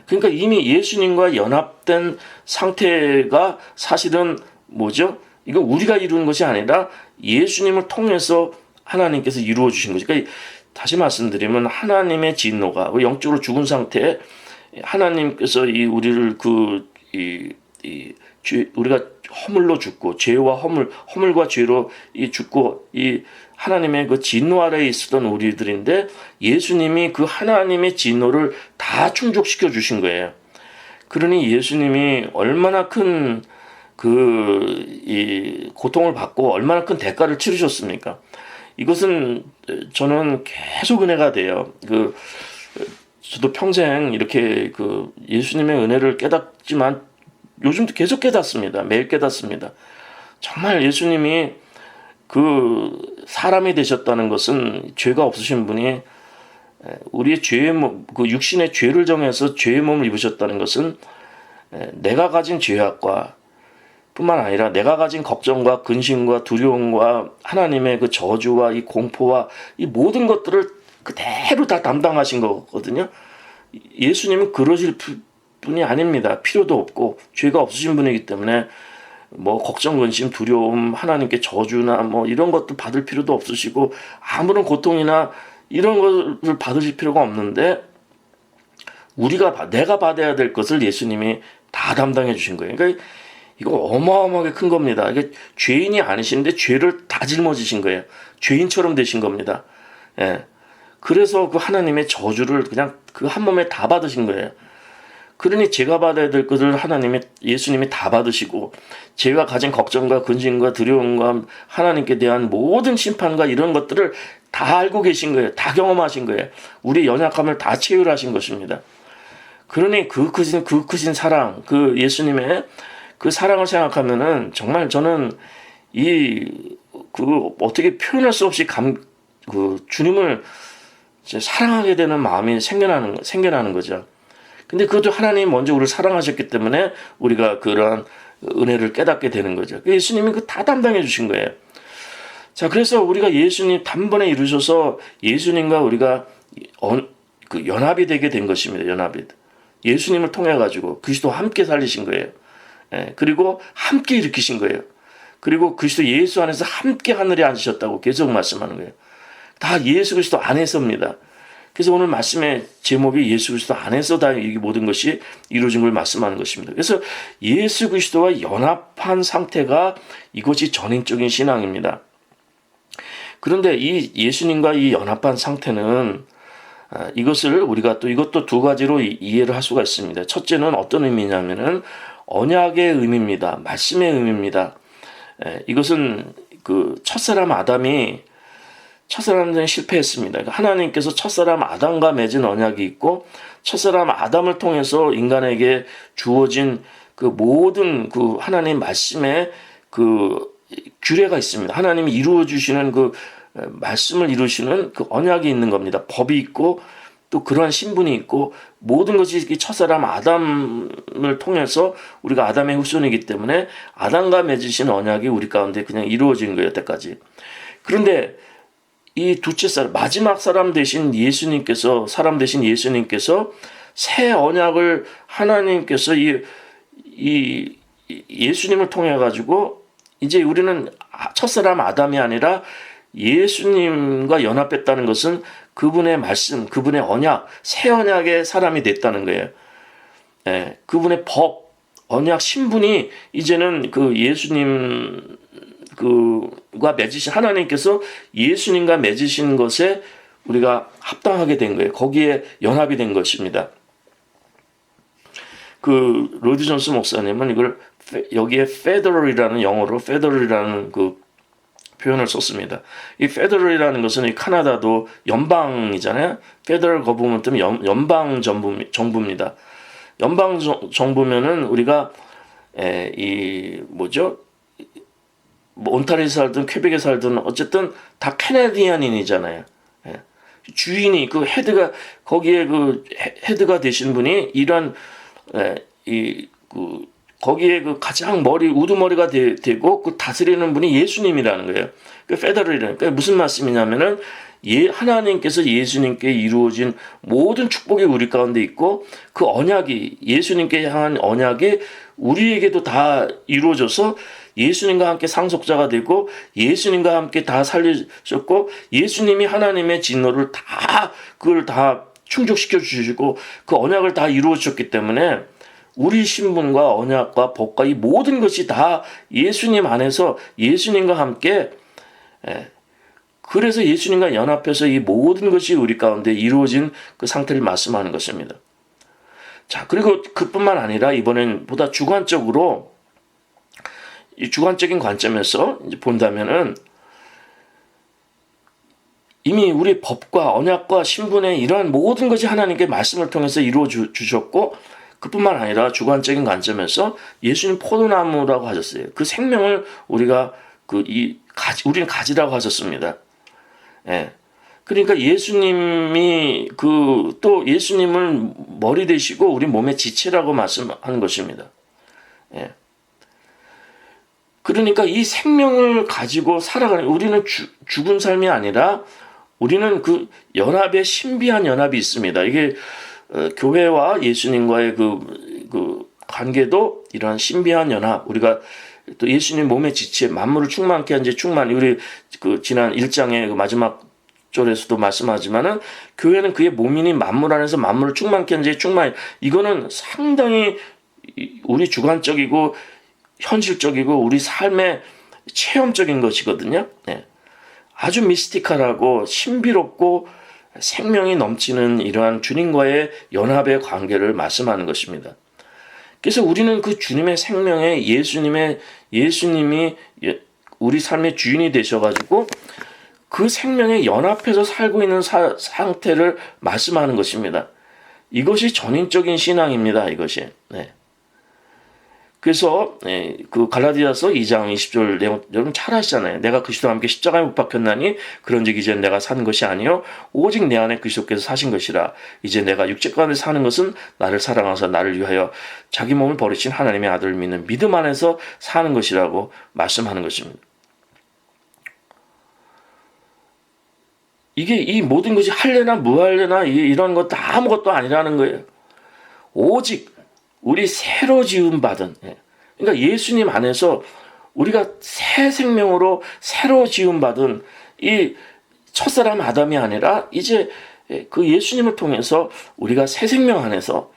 그러니까 이미 예수님과 연합된 상태가 사실은 뭐죠? 이거 우리가 이루는 것이 아니라 예수님을 통해서 하나님께서 이루어 주신 거죠. 그러니까 다시 말씀드리면, 하나님의 진노가 영적으로 죽은 상태에 하나님께서 우리를 우리가 허물로 죽고, 죄와 허물과 죄로 죽고, 하나님의 그 진노 아래에 있었던 우리들인데, 예수님이 그 하나님의 진노를 다 충족시켜 주신 거예요. 그러니 예수님이 얼마나 큰 고통을 받고 얼마나 큰 대가를 치르셨습니까? 이것은 저는 계속 은혜가 돼요. 저도 평생 이렇게 예수님의 은혜를 깨닫지만 요즘도 계속 깨닫습니다. 매일 깨닫습니다. 정말 예수님이 그 사람이 되셨다는 것은 죄가 없으신 분이 우리의 죄의 몸, 그 육신의 죄를 정해서 죄의 몸을 입으셨다는 것은 내가 가진 죄악과 뿐만 아니라 내가 가진 걱정과 근심과 두려움과 하나님의 그 저주와 이 공포와 이 모든 것들을 그대로 다 담당하신 거거든요. 예수님은 그러실 분이 아닙니다. 필요도 없고 죄가 없으신 분이기 때문에 뭐 걱정, 근심, 두려움, 하나님께 저주나 뭐 이런 것도 받을 필요도 없으시고 아무런 고통이나 이런 것을 받으실 필요가 없는데 내가 받아야 될 것을 예수님이 다 담당해 주신 거예요. 그러니까 이거 어마어마하게 큰 겁니다. 이게 죄인이 아니신데 죄를 다 짊어지신 거예요. 죄인처럼 되신 겁니다. 예. 그래서 그 하나님의 저주를 그냥 그 한 몸에 다 받으신 거예요. 그러니 제가 받아야 될 것을 예수님이 다 받으시고 제가 가진 걱정과 근심과 두려움과 하나님께 대한 모든 심판과 이런 것들을 다 알고 계신 거예요. 다 경험하신 거예요. 우리 연약함을 다 체휼하신 것입니다. 그러니 그 크신 사랑, 그 예수님의 그 사랑을 생각하면은 정말 저는 어떻게 표현할 수 없이 주님을 사랑하게 되는 마음이 생겨나는 거죠. 근데 그것도 하나님이 먼저 우리를 사랑하셨기 때문에 우리가 그러한 은혜를 깨닫게 되는 거죠. 예수님이 다 담당해 주신 거예요. 자, 그래서 우리가 예수님 단번에 이루셔서 예수님과 우리가 연합이 되게 된 것입니다. 연합이. 예수님을 통해 가지고 그리스도와 함께 살리신 거예요. 예, 그리고 함께 일으키신 거예요. 그리고 그리스도 예수 안에서 함께 하늘에 앉으셨다고 계속 말씀하는 거예요. 다 예수 그리스도 안에서입니다. 그래서 오늘 말씀의 제목이 예수 그리스도 안에서 다 이 모든 것이 이루어진 걸 말씀하는 것입니다. 그래서 예수 그리스도와 연합한 상태가 이것이 전인적인 신앙입니다. 그런데 이 예수님과 이 연합한 상태는 이것을 우리가 이것도 두 가지로 이해를 할 수가 있습니다. 첫째는 어떤 의미냐면은 언약의 의미입니다. 말씀의 의미입니다. 이것은 그 첫사람 아담이 실패했습니다. 그러니까 하나님께서 첫사람 아담과 맺은 언약이 있고 첫사람 아담을 통해서 인간에게 주어진 그 모든 그 하나님 말씀의 그 규례가 있습니다. 하나님이 이루어 주시는 그 말씀을 이루시는 그 언약이 있는 겁니다. 법이 있고 또 그러한 신분이 있고 모든 것이 첫사람 아담을 통해서 우리가 아담의 후손이기 때문에 아담과 맺으신 언약이 우리 가운데 그냥 이루어진 거예요. 여태까지. 그런데 이 둘째 사람, 마지막 사람 되신 예수님께서 새 언약을 하나님께서 이 예수님을 통해 가지고 이제 우리는 첫사람 아담이 아니라 예수님과 연합했다는 것은 그분의 말씀, 그분의 언약, 새 언약의 사람이 됐다는 거예요. 예, 그분의 법, 언약, 신분이 이제는 그 예수님 과 맺으신 하나님께서 예수님과 맺으신 것에 우리가 합당하게 된 거예요. 거기에 연합이 된 것입니다. 그 로이드 존스 목사님은 이걸 여기에 페더럴이라는 영어로 페더럴이라는 그 표현을 썼습니다. 이 페더럴이라는 것은 이 카나다도 연방이잖아요. 페더럴 거버먼트는 연방 정부입니다. 연방 정부면은 우리가 온타리오에 살든 퀘벡에 살든 어쨌든 다 캐네디언인이잖아요. 예. 주인이 그 헤드가 거기에 그 헤드가 되신 분이 이런 거기에 그 가장 우두머리가 되고 그 다스리는 분이 예수님이라는 거예요. 그 페더럴이라는 그러니까 무슨 말씀이냐면은 하나님께서 예수님께 이루어진 모든 축복이 우리 가운데 있고 그 언약이 예수님께 향한 언약이 우리에게도 다 이루어져서 예수님과 함께 상속자가 되고 예수님과 함께 다 살리셨고 예수님이 하나님의 진노를 그걸 다 충족시켜 주시고 그 언약을 다 이루어 주셨기 때문에 우리 신분과 언약과 법과 이 모든 것이 다 예수님 안에서 예수님과 함께 그래서 예수님과 연합해서 이 모든 것이 우리 가운데 이루어진 그 상태를 말씀하는 것입니다. 자, 그리고 그뿐만 아니라 이번엔 보다 주관적으로 이 주관적인 관점에서 이제 본다면은 이미 우리 법과 언약과 신분의 이러한 모든 것이 하나님께 말씀을 통해서 이루어 주셨고 그뿐만 아니라 주관적인 관점에서 예수님 포도나무라고 하셨어요. 그 생명을 우리가 우리는 가지라고 하셨습니다. 예. 그러니까 예수님이 또 예수님을 머리 되시고 우리 몸의 지체라고 말씀하는 것입니다. 예. 그러니까 이 생명을 가지고 살아가는, 우리는 죽은 삶이 아니라 우리는 그 연합의 신비한 연합이 있습니다. 이게 교회와 예수님과의 그 관계도 이러한 신비한 연합, 우리가 또 예수님 몸의 지체, 만물을 충만케 한 제 충만, 우리 지난 1장의 마지막 절에서도 말씀하지만은 교회는 그의 몸이니 만물 안에서 만물을 충만케 한 제 충만, 이거는 상당히 우리 주관적이고 현실적이고 우리 삶의 체험적인 것이거든요. 네. 아주 미스티컬하고 신비롭고 생명이 넘치는 이러한 주님과의 연합의 관계를 말씀하는 것입니다. 그래서 우리는 그 주님의 생명에 예수님이 우리 삶의 주인이 되셔가지고 그 생명에 연합해서 살고 있는 상태를 말씀하는 것입니다. 이것이 전인적인 신앙입니다. 이것이. 네. 그래서 그 갈라디아서 2장 20절 내용 여러분 잘 아시잖아요. 내가 그리스도와 함께 십자가에 못 박혔나니 그런즉 이제 내가 사는 것이 아니요 오직 내 안에 그리스도께서 사신 것이라. 이제 내가 육체 가운데 사는 것은 나를 사랑하사 나를 위하여 자기 몸을 버리신 하나님의 아들을 믿는 믿음 안에서 사는 것이라고 말씀하는 것입니다. 이게 이 모든 것이 할래나 무할래나 이런 것도 아무것도 아니라는 거예요. 오직 우리 새로 지음 받은, 그러니까 예수님 안에서 우리가 새 생명으로 새로 지음 받은 이 첫사람 아담이 아니라 이제 그 예수님을 통해서 우리가 새 생명 안에서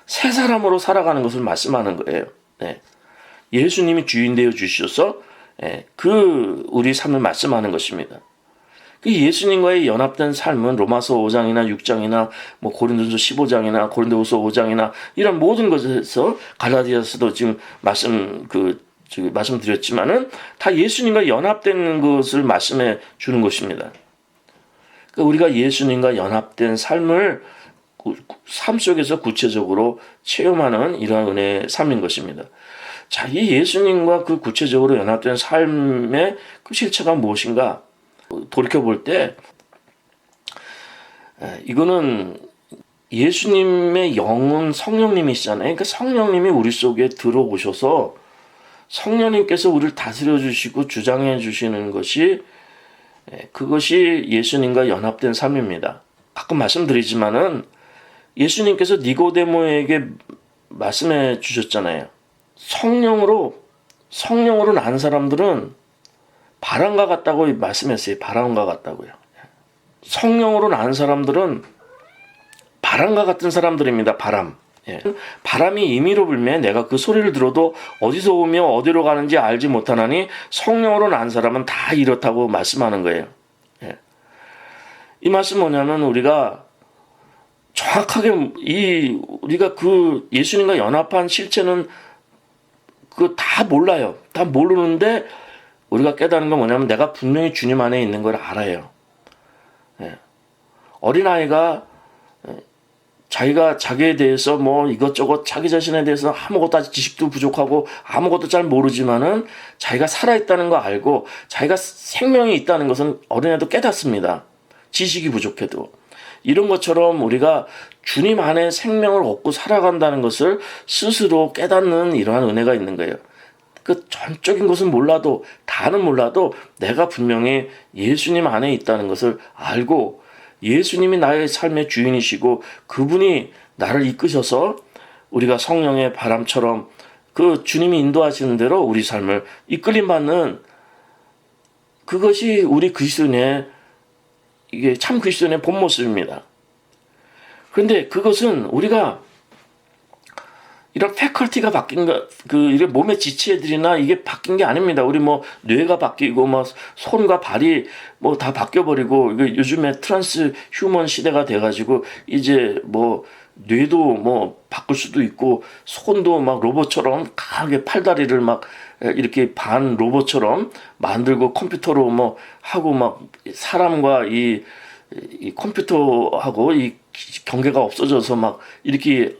새 사람으로 살아가는 것을 말씀하는 거예요. 예수님이 주인 되어 주셔서 우리 삶을 말씀하는 것입니다. 예수님과의 연합된 삶은 로마서 5장이나 6장이나 고린도서 15장이나 고린도후서 5장이나 이런 모든 것에서 갈라디아서도 지금 말씀드렸지만은 다 예수님과 연합된 것을 말씀해 주는 것입니다. 그러니까 우리가 예수님과 연합된 삶을 삶 속에서 구체적으로 체험하는 이러한 은혜의 삶인 것입니다. 자, 이 예수님과 그 구체적으로 연합된 삶의 그 실체가 무엇인가? 돌이켜볼 때 이거는 예수님의 영은 성령님이시잖아요. 그러니까 성령님이 우리 속에 들어오셔서 성령님께서 우리를 다스려 주시고 주장해 주시는 것이 그것이 예수님과 연합된 삶입니다. 가끔 말씀드리지만은 예수님께서 니고데모에게 말씀해 주셨잖아요. 성령으로 난 사람들은 바람과 같다고 말씀했어요. 바람과 같다고요. 성령으로 난 사람들은 바람과 같은 사람들입니다. 바람. 바람이 임의로 불매 내가 그 소리를 들어도 어디서 오며 어디로 가는지 알지 못하나니 성령으로 난 사람은 다 이렇다고 말씀하는 거예요. 이 말씀 뭐냐면 우리가 정확하게 우리가 그 예수님과 연합한 실체는 다 몰라요. 다 모르는데 우리가 깨닫는 건 뭐냐면 내가 분명히 주님 안에 있는 걸 알아요. 어린아이가 자기가 자기에 대해서 이것저것 자기 자신에 대해서 아무것도 아직 지식도 부족하고 아무것도 잘 모르지만은 자기가 살아있다는 거 알고 자기가 생명이 있다는 것은 어린애도 깨닫습니다. 지식이 부족해도. 이런 것처럼 우리가 주님 안에 생명을 얻고 살아간다는 것을 스스로 깨닫는 이러한 은혜가 있는 거예요. 그 전적인 것은 몰라도 다는 몰라도 내가 분명히 예수님 안에 있다는 것을 알고 예수님이 나의 삶의 주인이시고 그분이 나를 이끄셔서 우리가 성령의 바람처럼 그 주님이 인도하시는 대로 우리 삶을 이끌림 받는 그것이 우리 그리스도인의 이게 참 그리스도인의 본 모습입니다. 그런데 그것은 우리가 이런 패컬티가 바뀐 이게 몸의 지체들이나 이게 바뀐 게 아닙니다. 우리 뇌가 바뀌고 손과 발이 다 바뀌어버리고 요즘에 트랜스 휴먼 시대가 돼가지고 이제 뇌도 바꿀 수도 있고 손도 로봇처럼 강하게 팔다리를 이렇게 반 로봇처럼 만들고 컴퓨터로 하고 사람과 이 컴퓨터하고 이 경계가 없어져서 이렇게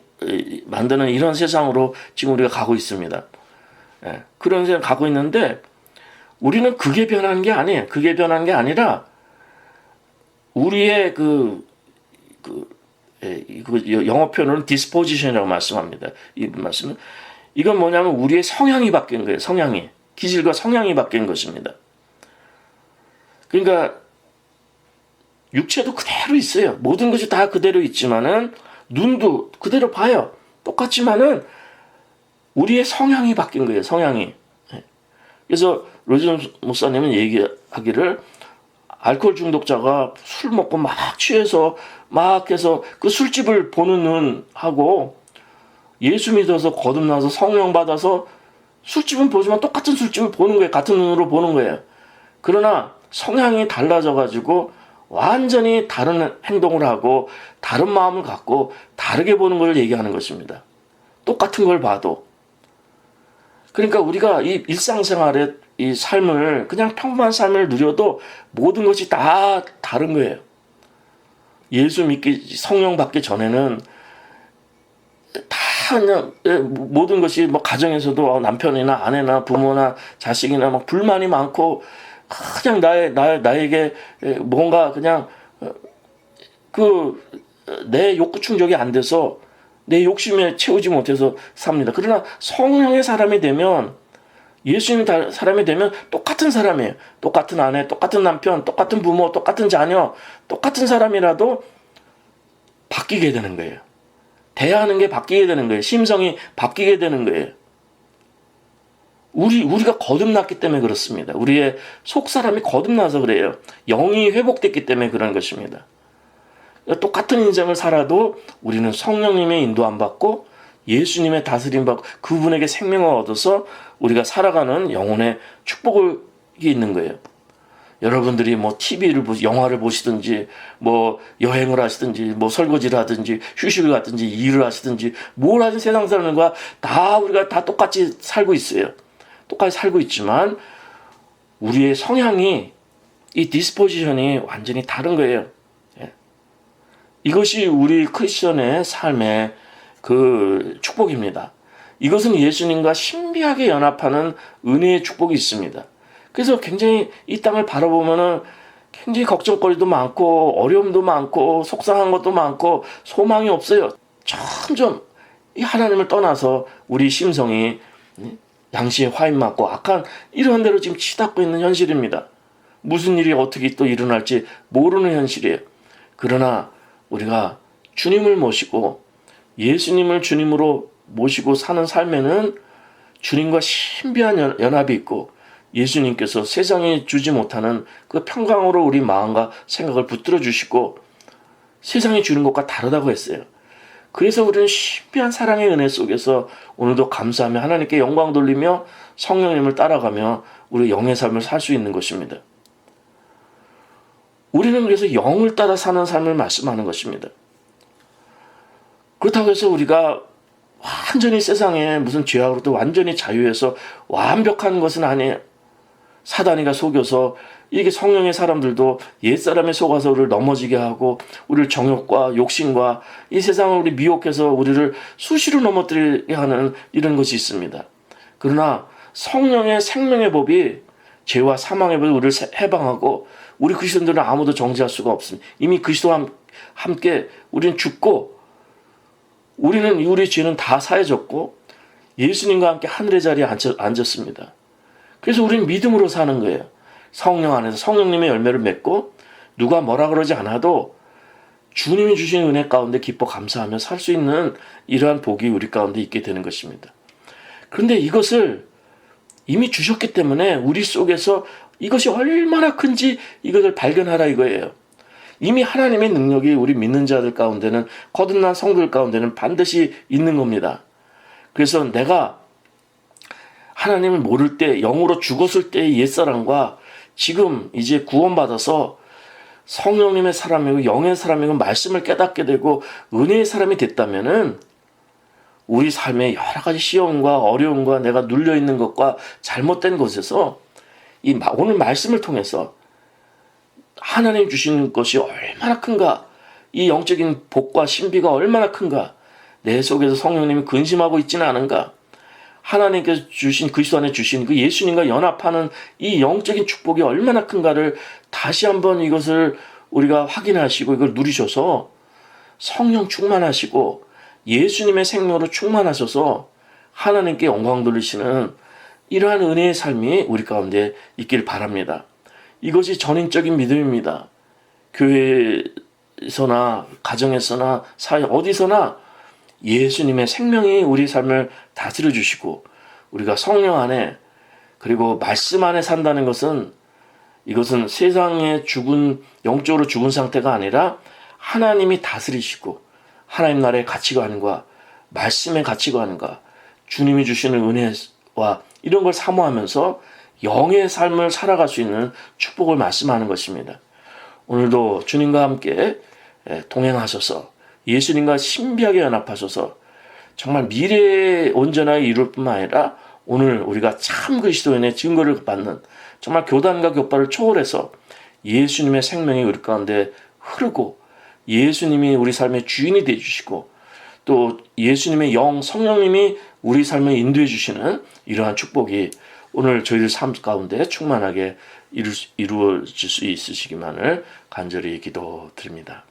만드는 이런 세상으로 지금 우리가 가고 있습니다. 그런 세상 가고 있는데 우리는 그게 변한 게 아니에요. 그게 변한 게 아니라 우리의 영어 표현으로는 disposition이라고 말씀합니다. 이 말씀은 이건 뭐냐면 우리의 성향이 바뀐 거예요. 성향이. 기질과 성향이 바뀐 것입니다. 그러니까 육체도 그대로 있어요. 모든 것이 다 그대로 있지만은 눈도 그대로 봐요. 똑같지만은 우리의 성향이 바뀐 거예요. 성향이. 그래서 로이존 목사님은 얘기하기를 알코올 중독자가 술 먹고 막 취해서 막 해서 그 술집을 보는 눈하고 예수 믿어서 거듭나서 성령 받아서 술집은 보지만 똑같은 술집을 보는 거예요. 같은 눈으로 보는 거예요. 그러나 성향이 달라져가지고 완전히 다른 행동을 하고 다른 마음을 갖고 다르게 보는 걸 얘기하는 것입니다. 똑같은 걸 봐도. 그러니까 우리가 이 일상생활의 이 삶을 그냥 평범한 삶을 누려도 모든 것이 다 다른 거예요. 예수 믿기 성령 받기 전에는 다 그냥 모든 것이 뭐 가정에서도 남편이나 아내나 부모나 자식이나 막 불만이 많고 그냥 나에게 뭔가 그냥 내 욕구 충족이 안 돼서 내 욕심에 채우지 못해서 삽니다. 그러나 성령의 사람이 되면 예수님의 사람이 되면 똑같은 사람이에요. 똑같은 아내, 똑같은 남편, 똑같은 부모, 똑같은 자녀, 똑같은 사람이라도 바뀌게 되는 거예요. 대하는 게 바뀌게 되는 거예요. 심성이 바뀌게 되는 거예요. 우리가 거듭났기 때문에 그렇습니다. 우리의 속사람이 거듭나서 그래요. 영이 회복됐기 때문에 그런 것입니다. 똑같은 인생을 살아도 우리는 성령님의 인도 안 받고 예수님의 다스림 받고 그분에게 생명을 얻어서 우리가 살아가는 영혼의 축복이 있는 거예요. 여러분들이 뭐 TV를 영화를 보시든지 뭐 여행을 하시든지 뭐 설거지를 하든지 휴식을 하든지 일을 하시든지 뭘 하든 세상 사람들과 우리가 다 똑같이 살고 있어요. 똑같이 살고 있지만 우리의 성향이 이 디스포지션이 완전히 다른 거예요. 이것이 우리 크리스천의 삶의 그 축복입니다. 이것은 예수님과 신비하게 연합하는 은혜의 축복이 있습니다. 그래서 굉장히 이 땅을 바라보면은 굉장히 걱정거리도 많고 어려움도 많고 속상한 것도 많고 소망이 없어요. 점점 이 하나님을 떠나서 우리 심성이 양심에 화인 맞고 악한 이런 대로 지금 치닫고 있는 현실입니다. 무슨 일이 어떻게 또 일어날지 모르는 현실이에요. 그러나 우리가 주님을 모시고 예수님을 주님으로 모시고 사는 삶에는 주님과 신비한 연합이 있고 예수님께서 세상에 주지 못하는 그 평강으로 우리 마음과 생각을 붙들어 주시고 세상이 주는 것과 다르다고 했어요. 그래서 우리는 신비한 사랑의 은혜 속에서 오늘도 감사하며 하나님께 영광 돌리며 성령님을 따라가며 우리 영의 삶을 살 수 있는 것입니다. 우리는 그래서 영을 따라 사는 삶을 말씀하는 것입니다. 그렇다고 해서 우리가 완전히 세상에 무슨 죄악으로부터 완전히 자유해서 완벽한 것은 아니에요. 사단이가 속여서 이게 성령의 사람들도 옛사람에 속아서 우리를 넘어지게 하고 우리를 정욕과 욕심과 이 세상을 우리 미혹해서 우리를 수시로 넘어뜨리게 하는 이런 것이 있습니다. 그러나 성령의 생명의 법이 죄와 사망의 법이 우리를 해방하고 우리 그리스도인들은 아무도 정죄할 수가 없습니다. 이미 그리스도와 함께 우리는 죽고 우리 죄는 다 사해졌고 예수님과 함께 하늘의 자리에 앉았습니다. 그래서 우리는 믿음으로 사는 거예요. 성령 안에서 성령님의 열매를 맺고 누가 뭐라 그러지 않아도 주님이 주신 은혜 가운데 기뻐 감사하며 살 수 있는 이러한 복이 우리 가운데 있게 되는 것입니다. 그런데 이것을 이미 주셨기 때문에 우리 속에서 이것이 얼마나 큰지 이것을 발견하라 이거예요. 이미 하나님의 능력이 우리 믿는 자들 가운데는 거듭난 성도들 가운데는 반드시 있는 겁니다. 그래서 내가 하나님을 모를 때 영으로 죽었을 때의 옛사람과 지금 이제 구원받아서 성령님의 사람이고 영의 사람이고 말씀을 깨닫게 되고 은혜의 사람이 됐다면은 우리 삶의 여러 가지 시험과 어려움과 내가 눌려있는 것과 잘못된 것에서 오늘 말씀을 통해서 하나님 주시는 것이 얼마나 큰가, 이 영적인 복과 신비가 얼마나 큰가, 내 속에서 성령님이 근심하고 있지는 않은가, 하나님께서 주신 그리스도 안에 주신 그 예수님과 연합하는 이 영적인 축복이 얼마나 큰가를 다시 한번 이것을 우리가 확인하시고 이걸 누리셔서 성령 충만하시고 예수님의 생명으로 충만하셔서 하나님께 영광 돌리시는 이러한 은혜의 삶이 우리 가운데 있길 바랍니다. 이것이 전인적인 믿음입니다. 교회에서나 가정에서나 사회 어디서나 예수님의 생명이 우리 삶을 다스려 주시고 우리가 성령 안에 그리고 말씀 안에 산다는 것은 이것은 세상에 죽은 영적으로 죽은 상태가 아니라 하나님이 다스리시고 하나님 나라의 가치관과 말씀의 가치관과 주님이 주시는 은혜와 이런 걸 사모하면서 영의 삶을 살아갈 수 있는 축복을 말씀하는 것입니다. 오늘도 주님과 함께 동행하셔서 예수님과 신비하게 연합하셔서 정말 미래의 온전하게 이룰 뿐만 아니라 오늘 우리가 참 그리스도인의 증거를 받는 정말 교단과 교파를 초월해서 예수님의 생명이 우리 가운데 흐르고 예수님이 우리 삶의 주인이 되어주시고 또 예수님의 영 성령님이 우리 삶을 인도해 주시는 이러한 축복이 오늘 저희들 삶 가운데 충만하게 이루어질 수 있으시기만을 간절히 기도드립니다.